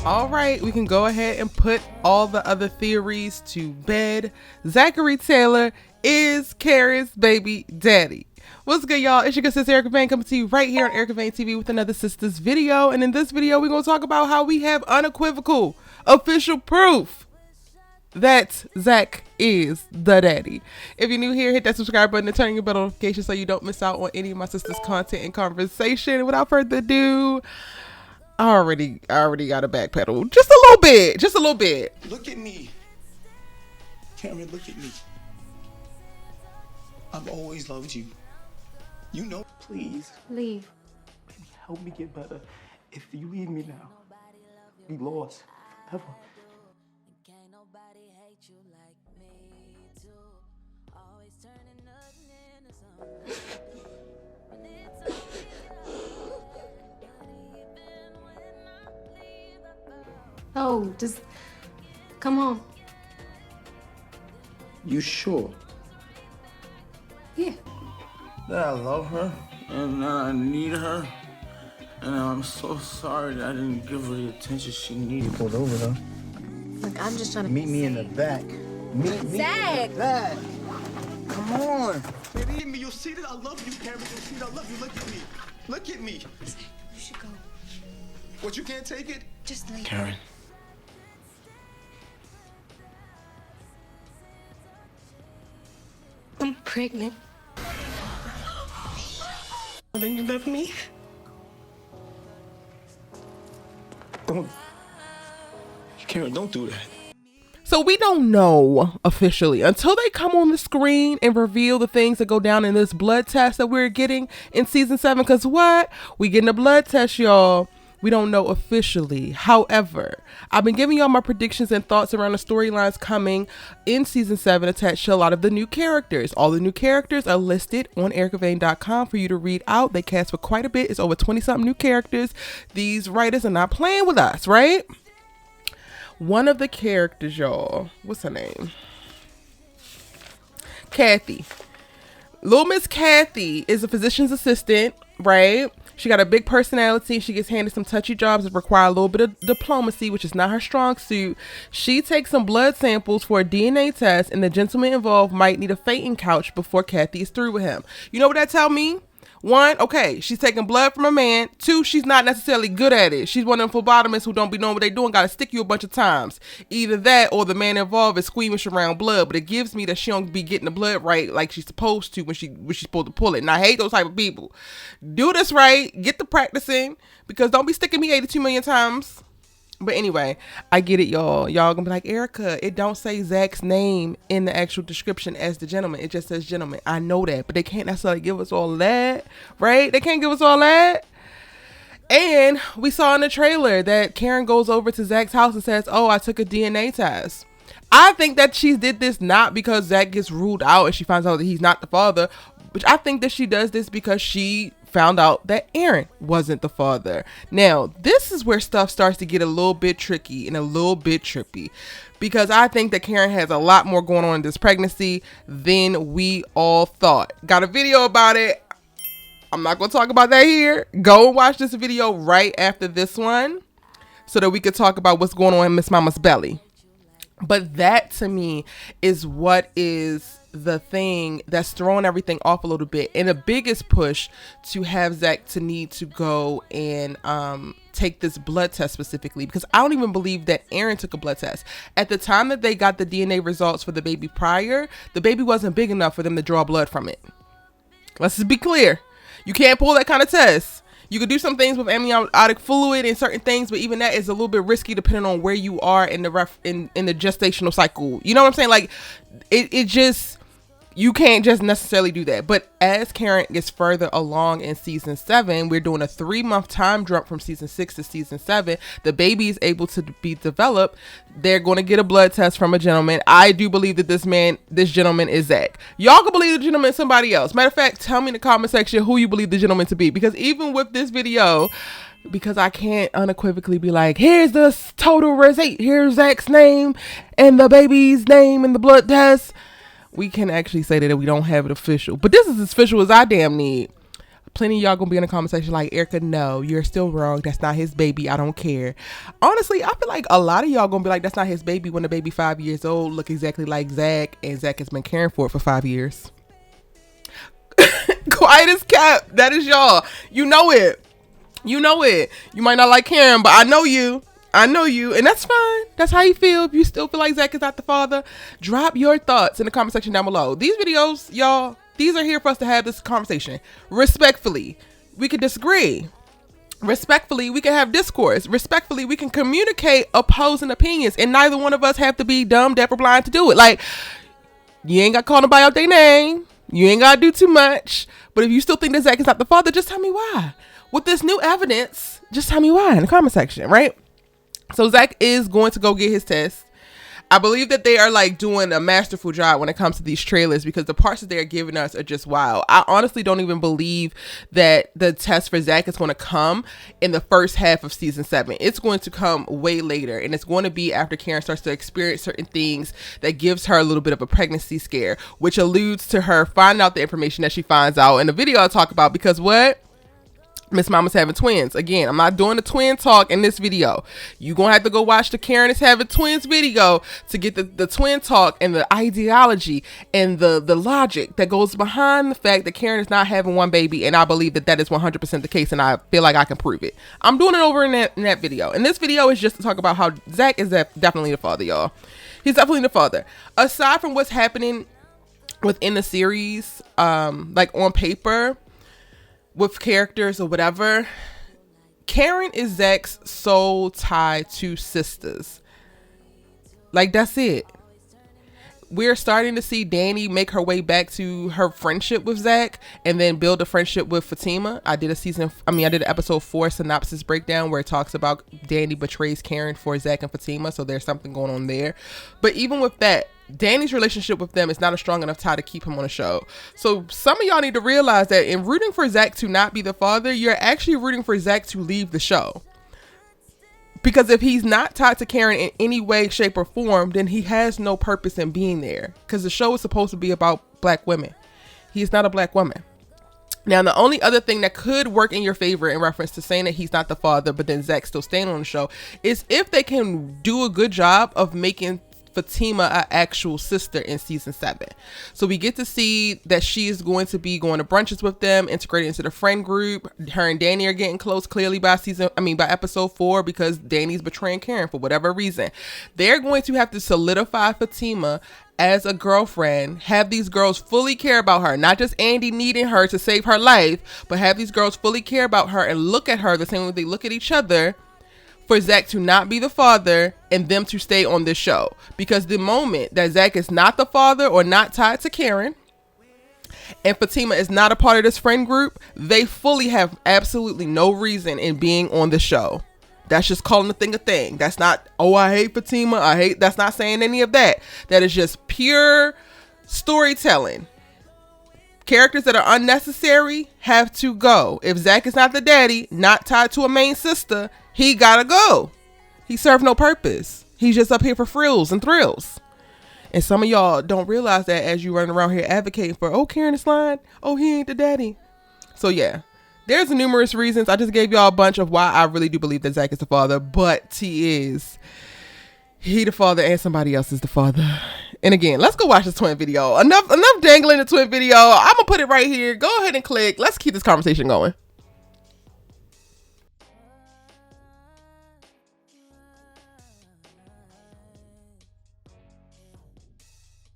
All right, we can go ahead and put all the other theories to bed. Zachary Taylor is Karen's baby daddy. What's good, y'all? It's your good sister Erica Vane coming to you right here on Erica Vane TV with another Sistas video. And in this video, we're going to talk about how we have unequivocal, official proof that Zach is the daddy. If you're new here, hit that subscribe button and turn your bell notification so you don't miss out on any of my sisters' content and conversation. And without further ado, I already got a backpedal. Just a little bit. Look at me. Karen, look at me. I've always loved you. You know, please. Leave. Baby, help me get better. If you leave me now, be lost. Ever. Oh, just come on. You sure? Yeah. That I love her and that I need her. And I'm so sorry that I didn't give her the attention she needed. Pulled over though. Look, I'm just trying to Meet me in the back. Meet me in the back. Come on. Baby, me. You'll see that I love you, Karen. You'll see that I love you. Look at me. Look at me. Zach, you should go. What, you can't take it? Just leave. Karen. I'm pregnant. Then you love me? Don't. Karen, don't do that. So we don't know officially until they come on the screen and reveal the things that go down in this blood test that we're getting in season 7. Because what? We getting a blood test, y'all. We don't know officially. However, I've been giving y'all my predictions and thoughts around the storylines coming in season 7 attached to a lot of the new characters. All the new characters are listed on ericavane.com for you to read out. They cast for quite a bit. It's over 20 something new characters. These writers are not playing with us, right? One of the characters, y'all, what's her name? Kathy. Little Miss Kathy is a physician's assistant, right? She got a big personality. She gets handed some touchy jobs that require a little bit of diplomacy, which is not her strong suit. She takes some blood samples for a DNA test, and the gentleman involved might need a fainting couch before Kathy is through with him. You know what that tell me? 1, okay, she's taking blood from a man. 2, she's not necessarily good at it. She's one of them phlebotomists who don't be knowing what they doing, gotta stick you a bunch of times. Either that or the man involved is squeamish around blood, but it gives me that she don't be getting the blood right like she's supposed to when she's supposed to pull it. And I hate those type of people. Do this right, get the practicing, because don't be sticking me 82 million times. But anyway, I get it, y'all. Y'all gonna be like, Erica, it don't say Zach's name in the actual description as the gentleman. It just says gentleman. I know that, but they can't necessarily give us all that, right? They can't give us all that. And we saw in the trailer that Karen goes over to Zach's house and says, oh, I took a DNA test. I think that she did this not because Zach gets ruled out and she finds out that he's not the father, but I think that she does this because she found out that Aaron wasn't the father. Now, this is where stuff starts to get a little bit tricky and a little bit trippy, because I think that Karen has a lot more going on in this pregnancy than we all thought. Got a video about it. I'm not going to talk about that here. Go and watch this video right after this one so that we could talk about what's going on in Miss Mama's belly. But that to me is what is the thing that's throwing everything off a little bit, and the biggest push to have Zach to need to go and take this blood test specifically, because I don't even believe that Aaron took a blood test. At the time that they got the DNA results for the baby prior, the baby wasn't big enough for them to draw blood from it. Let's just be clear. You can't pull that kind of test. You could do some things with amniotic fluid and certain things, but even that is a little bit risky depending on where you are in the in the gestational cycle. You know what I'm saying? Like it just, you can't just necessarily do that. But as Karen gets further along in season 7, we're doing a 3-month time jump from season 6 to season 7. The baby is able to be developed. They're going to get a blood test from a gentleman. I do believe that this gentleman is Zach. Y'all can believe the gentleman is somebody else. Matter of fact, tell me in the comment section who you believe the gentleman to be, because even with this video, because I can't unequivocally be like, here's the total receipt, here's Zach's name and the baby's name and the blood test, we can actually say that we don't have it official. But this is as official as I damn need. plenty of y'all gonna be in the comment section like, Erica, no, you're still wrong. That's not his baby. I don't care. Honestly, I feel like a lot of y'all gonna be like, that's not his baby when the baby 5 years old look exactly like Zach, and Zach has been caring for it for 5 years. Quiet as kept. That is y'all. You know it. You know it. You might not like Karen, but I know you. I know you, and that's fine. That's how you feel. If you still feel like Zach is not the father, drop your thoughts in the comment section down below. These videos, y'all, these are here for us to have this conversation. Respectfully, we can disagree. Respectfully, we can have discourse. Respectfully, we can communicate opposing opinions, and neither one of us have to be dumb, deaf, or blind to do it. Like, you ain't got to call nobody out their name. You ain't got to do too much. But if you still think that Zach is not the father, just tell me why. With this new evidence, just tell me why in the comment section, right? So Zach is going to go get his test. I believe that they are like doing a masterful job when it comes to these trailers, because the parts that they're giving us are just wild. I honestly don't even believe that the test for Zach is going to come in the first half of season 7. It's going to come way later, and it's going to be after Karen starts to experience certain things that gives her a little bit of a pregnancy scare, which alludes to her finding out the information that she finds out in the video I'll talk about. Because what? Miss Mama's having twins. Again, I'm not doing the twin talk in this video. You're going to have to go watch the Karen is having twins video to get the twin talk and the ideology and the logic that goes behind the fact that Karen is not having one baby. And I believe that that is 100% the case, and I feel like I can prove it. I'm doing it over in that video. And this video is just to talk about how Zach is definitely the father, y'all. He's definitely the father. Aside from what's happening within the series, like on paper, with characters or whatever, Karen is Zach's soul tie to Sistas. Like, that's it. We're starting to see Danni make her way back to her friendship with Zach, and then build a friendship with Fatima. I did an episode 4 synopsis breakdown where it talks about Danni betrays Karen for Zach and Fatima, so there's something going on there. But even with that, Danny's relationship with them is not a strong enough tie to keep him on the show. So some of y'all need to realize that in rooting for Zach to not be the father, you're actually rooting for Zach to leave the show. Because if he's not tied to Karen in any way, shape, or form, then he has no purpose in being there. Because the show is supposed to be about black women. He's not a black woman. Now, the only other thing that could work in your favor in reference to saying that he's not the father, but then Zach's still staying on the show, is if they can do a good job of making Fatima an actual sister in season 7. So we get to see that she is going to be going to brunches with them, integrated into the friend group. Her and Danni are getting close clearly by episode 4, because Danny's betraying Karen for whatever reason. They're going to have to solidify Fatima as a girlfriend, have these girls fully care about her, not just Andi needing her to save her life, but have these girls fully care about her and look at her the same way they look at each other, for Zach to not be the father and them to stay on this show. Because the moment that Zach is not the father or not tied to Karen, and Fatima is not a part of this friend group, they fully have absolutely no reason in being on the show. That's just calling the thing a thing. That's not, oh, I hate Fatima. That's not saying any of that. That is just pure storytelling. Characters that are unnecessary have to go. If Zach is not the daddy, not tied to a main sister, he gotta go. He served no purpose. He's just up here for frills and thrills. And some of y'all don't realize that as you running around here advocating for, oh, Karen is lying. Oh, he ain't the daddy. So yeah, there's numerous reasons. I just gave y'all a bunch of why I really do believe that Zach is the father, but he the father and somebody else is the father. And again, let's go watch this twin video. Enough dangling the twin video. I'm gonna put it right here. Go ahead and click. Let's keep this conversation going.